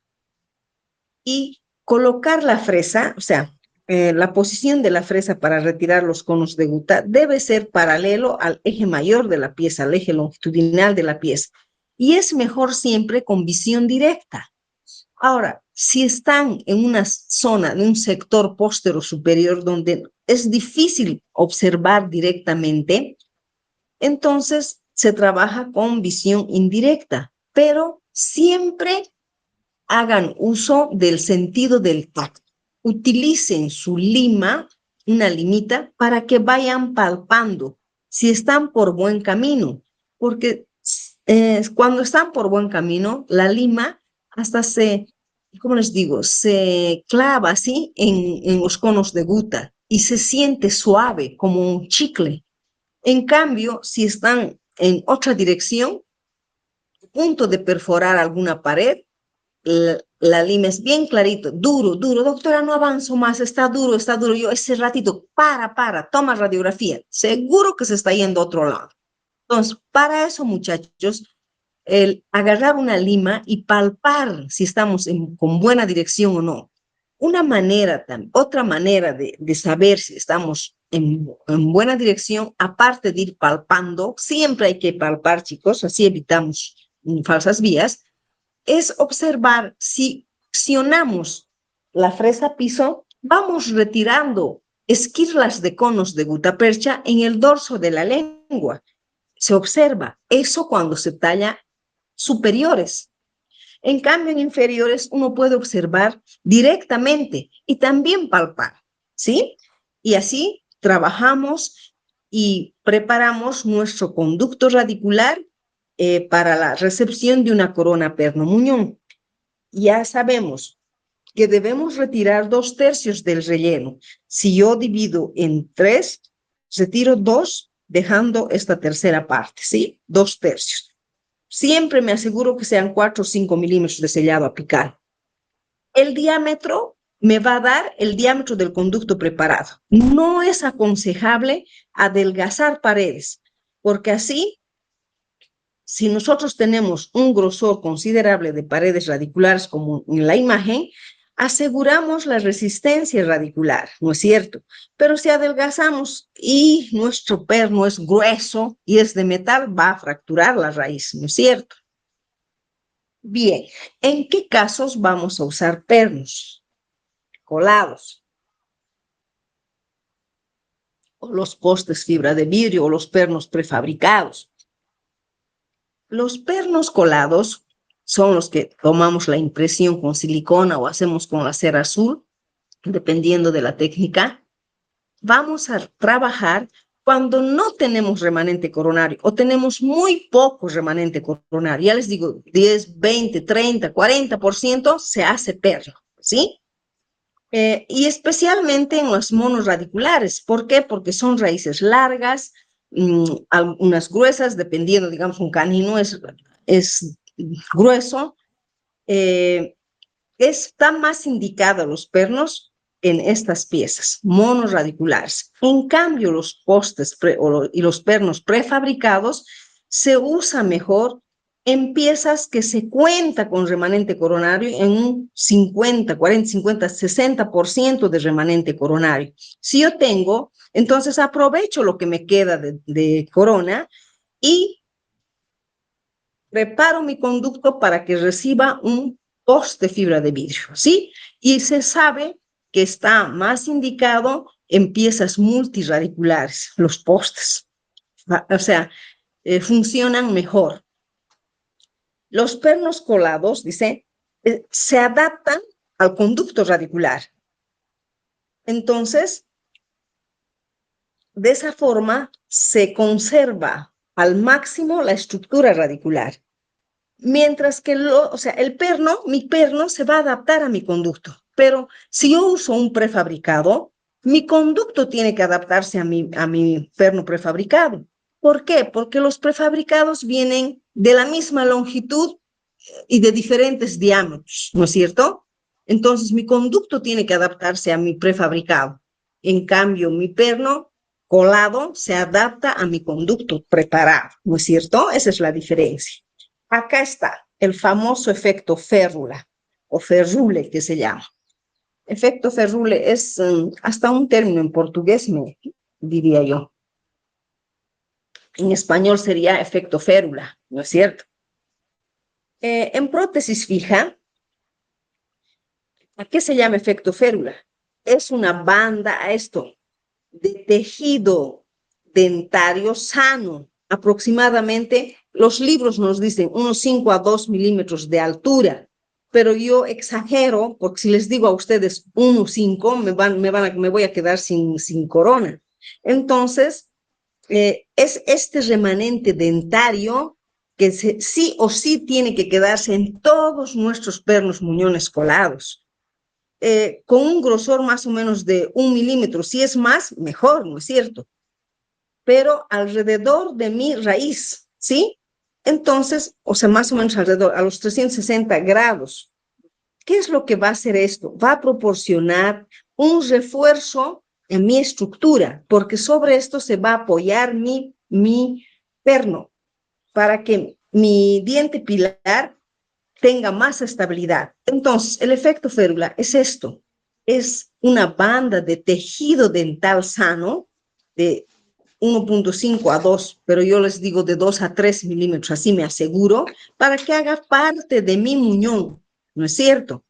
y colocar la fresa, o sea, la posición de la fresa para retirar los conos de guta debe ser paralelo al eje mayor de la pieza, al eje longitudinal de la pieza. Y es mejor siempre con visión directa. Ahora, si están en una zona, en un sector póstero superior donde es difícil observar directamente, entonces se trabaja con visión indirecta, pero siempre hagan uso del sentido del tacto. Utilicen su lima, una limita, para que vayan palpando si están por buen camino, porque cuando están por buen camino, la lima hasta se, ¿cómo les digo? Se clava así en los conos de guta y se siente suave como un chicle. En cambio, si están en otra dirección, a punto de perforar alguna pared, la lima es bien clarito, duro, duro, doctora, no avanzo más, está duro, está duro. Yo ese ratito, toma radiografía, seguro que se está yendo a otro lado. Entonces, para eso, muchachos, el agarrar una lima y palpar si estamos con buena dirección o no. Otra manera de saber si estamos en buena dirección, aparte de ir palpando, siempre hay que palpar, chicos, así evitamos falsas vías, es observar si accionamos la fresa piso, vamos retirando esquirlas de conos de gutapercha en el dorso de la lengua. Se observa eso cuando se talla superiores. En cambio, en inferiores uno puede observar directamente y también palpar, ¿sí? Y así trabajamos y preparamos nuestro conducto radicular para la recepción de una corona perno-muñón. Ya sabemos que debemos retirar 2/3 del relleno. Si yo divido en 3, retiro 2, dejando esta tercera parte, ¿sí? 2/3. Siempre me aseguro que sean 4 o 5 milímetros de sellado apical. El diámetro me va a dar el diámetro del conducto preparado. No es aconsejable adelgazar paredes, porque así, si nosotros tenemos un grosor considerable de paredes radiculares como en la imagen, aseguramos la resistencia radicular, ¿no es cierto? Pero si adelgazamos y nuestro perno es grueso y es de metal, va a fracturar la raíz, ¿no es cierto? Bien, ¿en qué casos vamos a usar pernos colados? O los postes fibra de vidrio o los pernos prefabricados. Los pernos colados son los que tomamos la impresión con silicona o hacemos con la cera azul, dependiendo de la técnica. Vamos a trabajar cuando no tenemos remanente coronario o tenemos muy poco remanente coronario. Ya les digo, 10, 20, 30, 40% se hace perno, ¿sí? Y especialmente en los monos radiculares. ¿Por qué? Porque son raíces largas, algunas gruesas, dependiendo, digamos, un canino es grueso. Están más indicados los pernos en estas piezas, monos radiculares. En cambio, los postes y los pernos prefabricados se usa mejor en piezas que se cuenta con remanente coronario en un 50, 40, 50, 60% de remanente coronario. Si yo tengo, entonces aprovecho lo que me queda de corona y preparo mi conducto para que reciba un poste fibra de vidrio, ¿sí? Y se sabe que está más indicado en piezas multirradiculares, los postes. O sea, funcionan mejor. Los pernos colados, dice, se adaptan al conducto radicular. Entonces, de esa forma se conserva al máximo la estructura radicular. Mientras que mi perno se va a adaptar a mi conducto. Pero si yo uso un prefabricado, mi conducto tiene que adaptarse a mi perno prefabricado. ¿Por qué? Porque los prefabricados vienen de la misma longitud y de diferentes diámetros, ¿no es cierto? Entonces, mi conducto tiene que adaptarse a mi prefabricado. En cambio, mi perno colado se adapta a mi conducto preparado, ¿no es cierto? Esa es la diferencia. Acá está el famoso efecto férula o ferrule que se llama. Efecto ferrule es hasta un término en portugués, diría yo. En español sería efecto férula, ¿no es cierto? En prótesis fija, ¿a qué se llama efecto férula? Es una banda de tejido dentario sano, aproximadamente, los libros nos dicen unos 5 a 2 milímetros de altura, pero yo exagero, porque si les digo a ustedes 1,5, me voy a quedar sin corona. Entonces, es este remanente dentario que sí o sí tiene que quedarse en todos nuestros pernos muñones colados. Con un grosor más o menos de 1 milímetro, si es más, mejor, ¿no es cierto? Pero alrededor de mi raíz, ¿sí? Entonces, o sea, más o menos alrededor, a los 360 grados. ¿Qué es lo que va a hacer esto? Va a proporcionar un refuerzo en mi estructura, porque sobre esto se va a apoyar mi perno para que mi diente pilar tenga más estabilidad. Entonces, el efecto férula es esto, es una banda de tejido dental sano de 1,5 a 2, pero yo les digo de 2 a 3 milímetros, así me aseguro, para que haga parte de mi muñón, ¿no es cierto?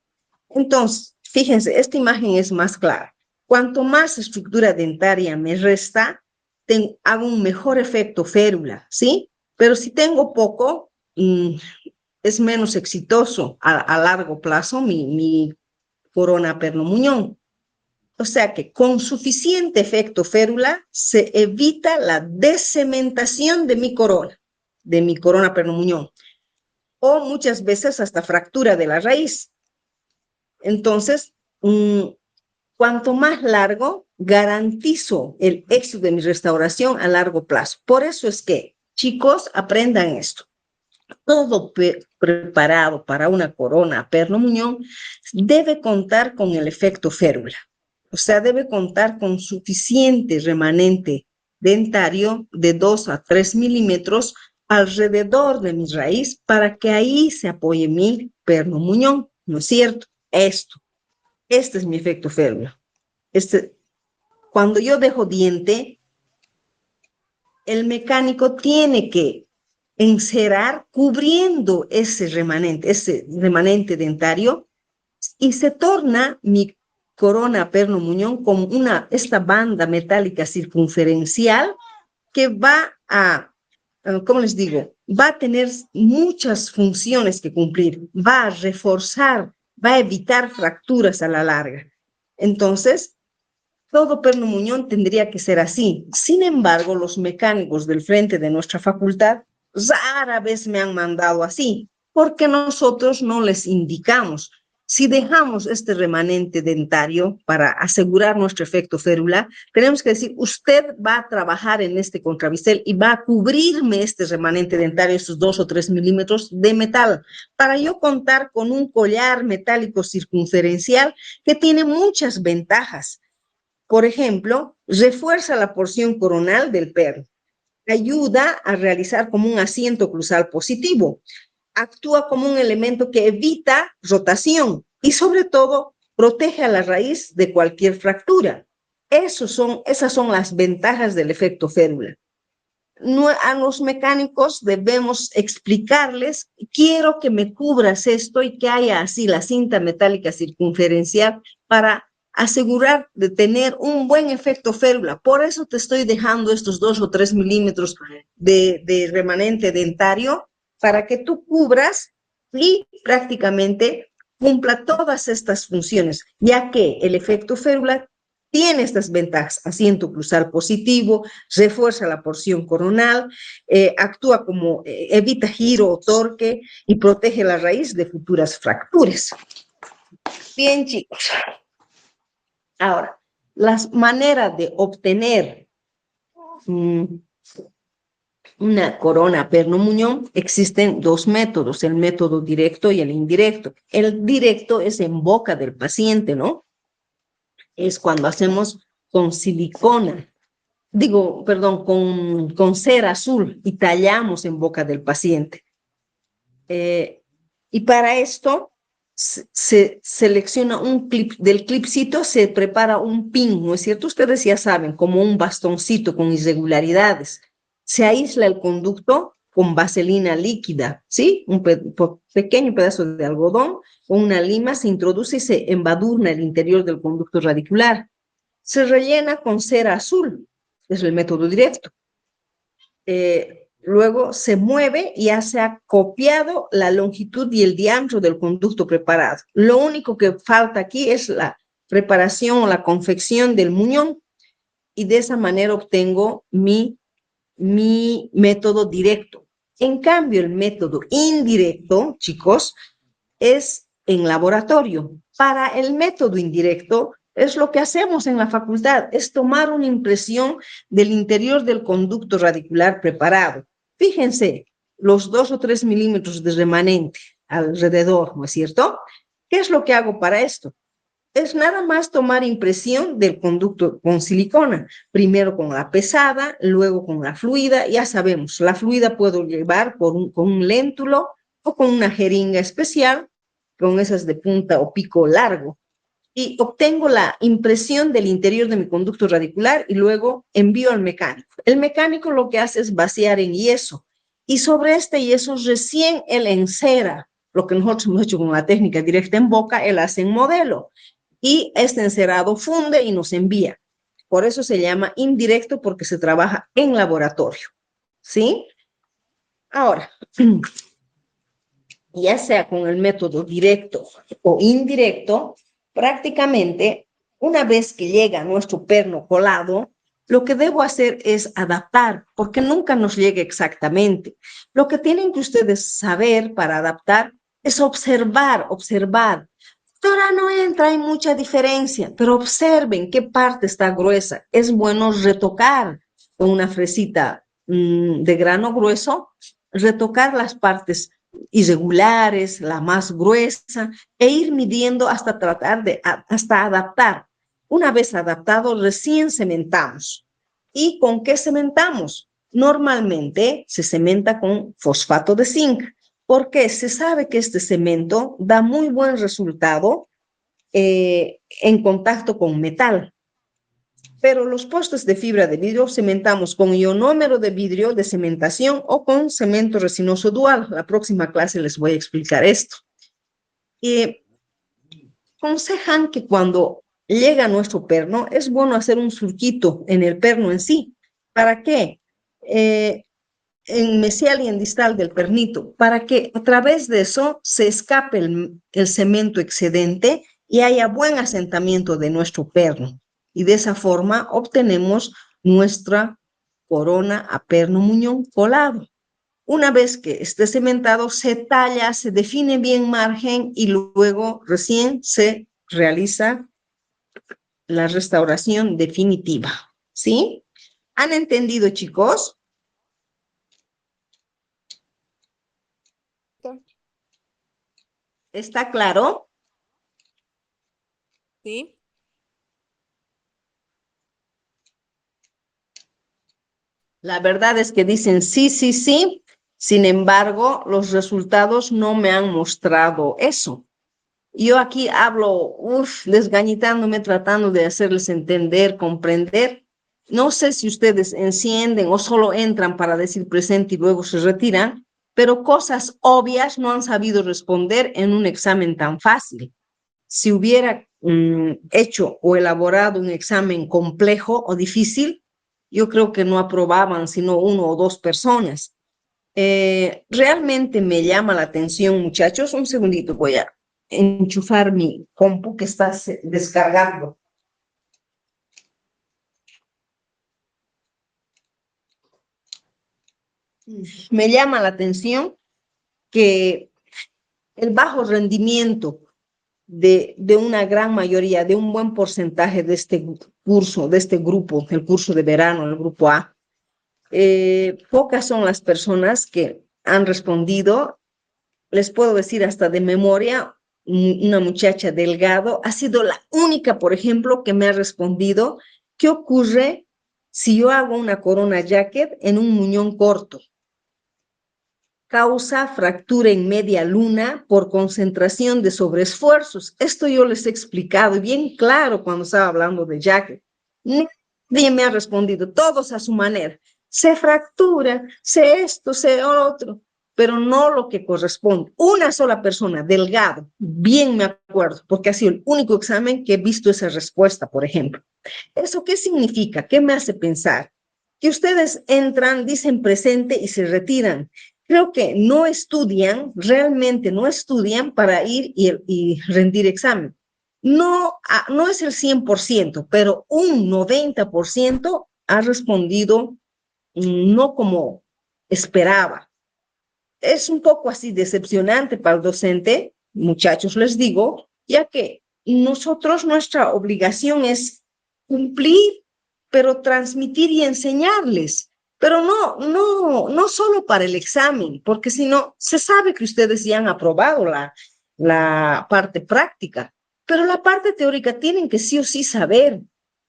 Entonces, fíjense, esta imagen es más clara. Cuanto más estructura dentaria me resta, hago un mejor efecto férula, ¿sí? Pero si tengo poco, es menos exitoso a largo plazo mi corona pernomuñón. O sea que con suficiente efecto férula se evita la descementación de mi corona pernomuñón, o muchas veces hasta fractura de la raíz. Entonces, cuanto más largo, garantizo el éxito de mi restauración a largo plazo. Por eso es que, chicos, aprendan esto. Todo preparado para una corona perno-muñón debe contar con el efecto férula. O sea, debe contar con suficiente remanente dentario de 2 a 3 milímetros alrededor de mi raíz para que ahí se apoye mi perno-muñón, ¿no es cierto? Este es mi efecto férula. Cuando yo dejo diente, el mecánico tiene que encerar cubriendo ese remanente dentario, y se torna mi corona perno-muñón como esta banda metálica circunferencial que va ¿cómo les digo? Va a tener muchas funciones que cumplir, va a reforzar, va a evitar fracturas a la larga. Entonces, todo perno muñón tendría que ser así. Sin embargo, los mecánicos del frente de nuestra facultad rara vez me han mandado así, porque nosotros no les indicamos. Si dejamos este remanente dentario para asegurar nuestro efecto férula, tenemos que decir, usted va a trabajar en este contrabisel y va a cubrirme este remanente dentario, estos 2 o 3 milímetros de metal, para yo contar con un collar metálico circunferencial que tiene muchas ventajas. Por ejemplo, refuerza la porción coronal del perno, ayuda a realizar como un asiento cruzal positivo, actúa como un elemento que evita rotación y sobre todo protege a la raíz de cualquier fractura. Esas son las ventajas del efecto férula. a los mecánicos debemos explicarles, quiero que me cubras esto y que haya así la cinta metálica circunferencial para asegurar de tener un buen efecto férula. Por eso te estoy dejando estos 2 o 3 milímetros de remanente dentario para que tú cubras y prácticamente cumpla todas estas funciones, ya que el efecto férula tiene estas ventajas: asiento cruzal positivo, refuerza la porción coronal, actúa como, evita giro o torque y protege la raíz de futuras fracturas. Bien, chicos. Ahora, las maneras de obtener una corona perno-muñón, existen 2 métodos, el método directo y el indirecto. El directo es en boca del paciente, ¿no? Es cuando hacemos con silicona, con cera azul y tallamos en boca del paciente. Y para esto se selecciona un clip, del clipcito se prepara un pin, ¿no es cierto? Ustedes ya saben, como un bastoncito con irregularidades. Se aísla el conducto con vaselina líquida, ¿sí? Un pequeño pedazo de algodón o una lima se introduce y se embadurna el interior del conducto radicular. Se rellena con cera azul, es el método directo. Luego se mueve y ya se ha copiado la longitud y el diámetro del conducto preparado. Lo único que falta aquí es la preparación o la confección del muñón y de esa manera obtengo mi método directo. En cambio, el método indirecto, chicos, es en laboratorio. Para el método indirecto, es lo que hacemos en la facultad, es tomar una impresión del interior del conducto radicular preparado. Fíjense, los 2 o 3 milímetros de remanente alrededor, ¿no es cierto? ¿Qué es lo que hago para esto? Es nada más tomar impresión del conducto con silicona, primero con la pesada, luego con la fluida. Ya sabemos, la fluida puedo llevar con un léntulo o con una jeringa especial, con esas de punta o pico largo, y obtengo la impresión del interior de mi conducto radicular y luego envío al mecánico. El mecánico lo que hace es vaciar en yeso y sobre este yeso recién él encera, lo que nosotros hemos hecho con la técnica directa en boca, él hace en modelo y este encerado funde y nos envía. Por eso se llama indirecto, porque se trabaja en laboratorio, ¿sí? Ahora, ya sea con el método directo o indirecto, prácticamente una vez que llega nuestro perno colado, lo que debo hacer es adaptar, porque nunca nos llega exactamente. Lo que tienen que ustedes saber para adaptar es observar. Ahora no entra, hay mucha diferencia, pero observen qué parte está gruesa. Es bueno retocar con una fresita de grano grueso, retocar las partes irregulares, la más gruesa, e ir midiendo hasta hasta adaptar. Una vez adaptado, recién cementamos. ¿Y con qué cementamos? Normalmente se cementa con fosfato de zinc, porque se sabe que este cemento da muy buen resultado en contacto con metal. Pero los postes de fibra de vidrio cementamos con ionómero de vidrio de cementación o con cemento resinoso dual. La próxima clase les voy a explicar esto. Aconsejan que cuando llega nuestro perno es bueno hacer un surquito en el perno en sí. ¿Para qué? En mesial y en distal del pernito, para que a través de eso se escape el cemento excedente y haya buen asentamiento de nuestro perno. Y de esa forma obtenemos nuestra corona a perno muñón colado. Una vez que esté cementado, se talla, se define bien margen y luego recién se realiza la restauración definitiva. ¿Sí? ¿Han entendido, chicos? ¿Está claro? Sí. La verdad es que dicen sí, sí, sí. Sin embargo, los resultados no me han mostrado eso. Yo aquí hablo, desgañitándome, tratando de hacerles entender, comprender, no sé si ustedes encienden o solo entran para decir presente y luego se retiran, pero cosas obvias no han sabido responder en un examen tan fácil. Si hubiera hecho o elaborado un examen complejo o difícil, yo creo que no aprobaban sino 1 o 2 personas. Realmente me llama la atención, muchachos. Un segundito, voy a enchufar mi compu que está descargando. Me llama la atención que el bajo rendimiento de una gran mayoría, de un buen porcentaje de este curso, de este grupo, el curso de verano, el grupo A, pocas son las personas que han respondido. Les puedo decir hasta de memoria, una muchacha Delgado ha sido la única, por ejemplo, que me ha respondido: ¿qué ocurre si yo hago una corona jacket en un muñón corto? Causa fractura en media luna por concentración de sobreesfuerzos. Esto yo les he explicado bien claro cuando estaba hablando de jacket. Nadie me ha respondido, todos a su manera. Se fractura, se esto, se otro, pero no lo que corresponde. Una sola persona, Delgado, bien me acuerdo, porque ha sido el único examen que he visto esa respuesta, por ejemplo. ¿Eso qué significa? ¿Qué me hace pensar? Que ustedes entran, dicen presente y se retiran. Creo que no estudian, realmente no estudian para ir y rendir examen. No, no es el 100%, pero un 90% ha respondido no como esperaba. Es un poco así decepcionante para el docente, muchachos, les digo, ya que nosotros, nuestra obligación es cumplir, pero transmitir y enseñarles, pero no solo para el examen, porque si no, se sabe que ustedes ya han aprobado la parte práctica, pero la parte teórica tienen que sí o sí saber.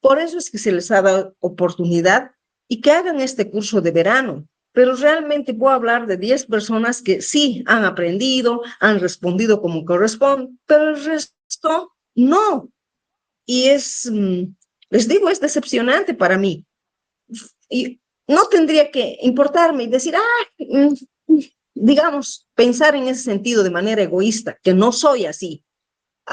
Por eso es que se les ha dado oportunidad y que hagan este curso de verano. Pero realmente puedo hablar de 10 personas que sí han aprendido, han respondido como corresponde, pero el resto no. Y les digo, es decepcionante para mí. Y no tendría que importarme y decir, digamos, pensar en ese sentido de manera egoísta, que no soy así.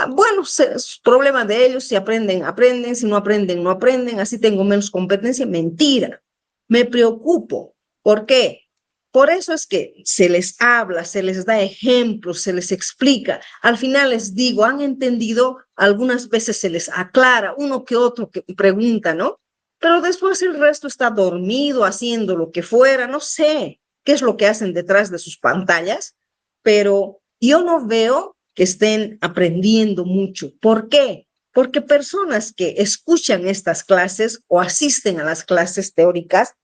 Bueno, es problema de ellos, si aprenden, aprenden, si no aprenden, no aprenden, así tengo menos competencia. Mentira, me preocupo. ¿Por qué? Por eso es que se les habla, se les da ejemplos, se les explica. Al final les digo, han entendido, algunas veces se les aclara, uno que otro que pregunta, ¿no? Pero después el resto está dormido, haciendo lo que fuera, no sé qué es lo que hacen detrás de sus pantallas, pero yo no veo que estén aprendiendo mucho. ¿Por qué? Porque personas que escuchan estas clases o asisten a las clases teóricas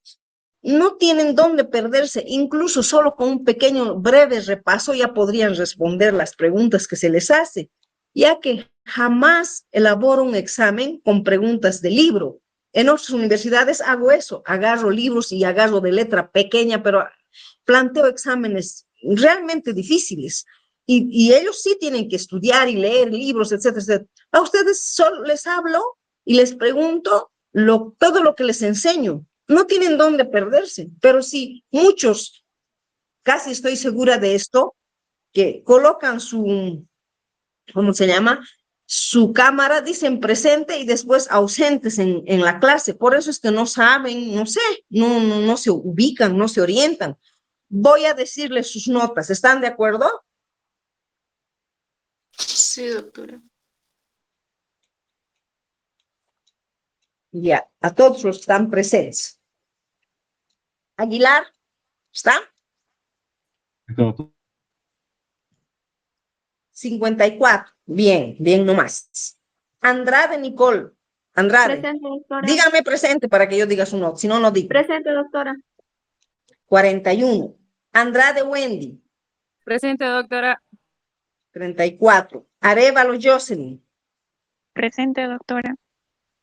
no tienen dónde perderse, incluso solo con un pequeño breve repaso ya podrían responder las preguntas que se les hace, ya que jamás elaboro un examen con preguntas de libro. En otras universidades hago eso, agarro libros y agarro de letra pequeña, pero planteo exámenes realmente difíciles. Y ellos sí tienen que estudiar y leer libros, etcétera, etcétera. A ustedes solo les hablo y les pregunto todo lo que les enseño. No tienen dónde perderse, pero sí, muchos, casi estoy segura de esto, que colocan ¿cómo se llama? Su cámara, dicen presente y después ausentes en la clase. Por eso es que no saben, no sé, no se ubican, no se orientan. Voy a decirles sus notas, ¿están de acuerdo? Sí, doctora. Ya, a todos los que están presentes. Aguilar, ¿está? 54. Bien, bien nomás. Andrade Nicole. Andrade, Presente, doctora. dígame presente para que yo diga su nota, si no, no digo. Presente, doctora. 41. Andrade Wendy. Presente, doctora. 34. Arevalo Jocelyn. Presente, doctora.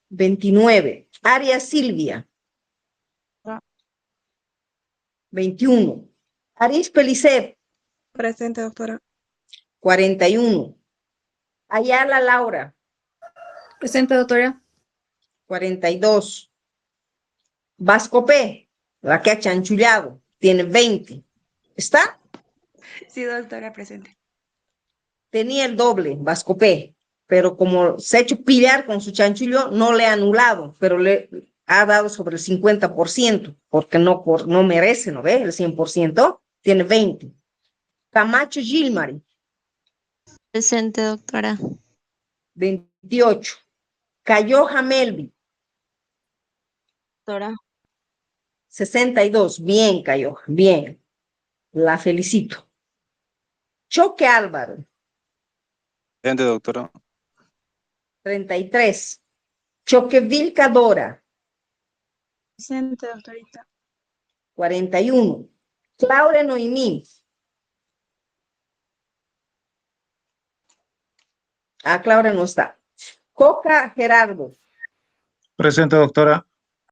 29. Arias Silvia. 21. Aris Pelicet. Presente, doctora. 41. Ayala Laura. Presente, doctora. 42. Vascopé, la que ha chanchullado, tiene 20. ¿Está? Sí, doctora, presente. Tenía el doble, Vascopé, pero como se ha hecho pillar con su chanchullo, no le ha anulado, pero le ha dado sobre el 50%, porque no merece, ¿no ve? El 100%, tiene 20. Camacho Gilmary, Presente, doctora. 28. Cayoja Melvi, Doctora. 62. Bien, Cayoja, bien. La felicito. Choque Álvaro, Presente, doctora. 33. Choque Vilca Dora, Presente, doctorita. 41. Claudia Noemí. Claudia no está. Coca Gerardo, Presente, doctora.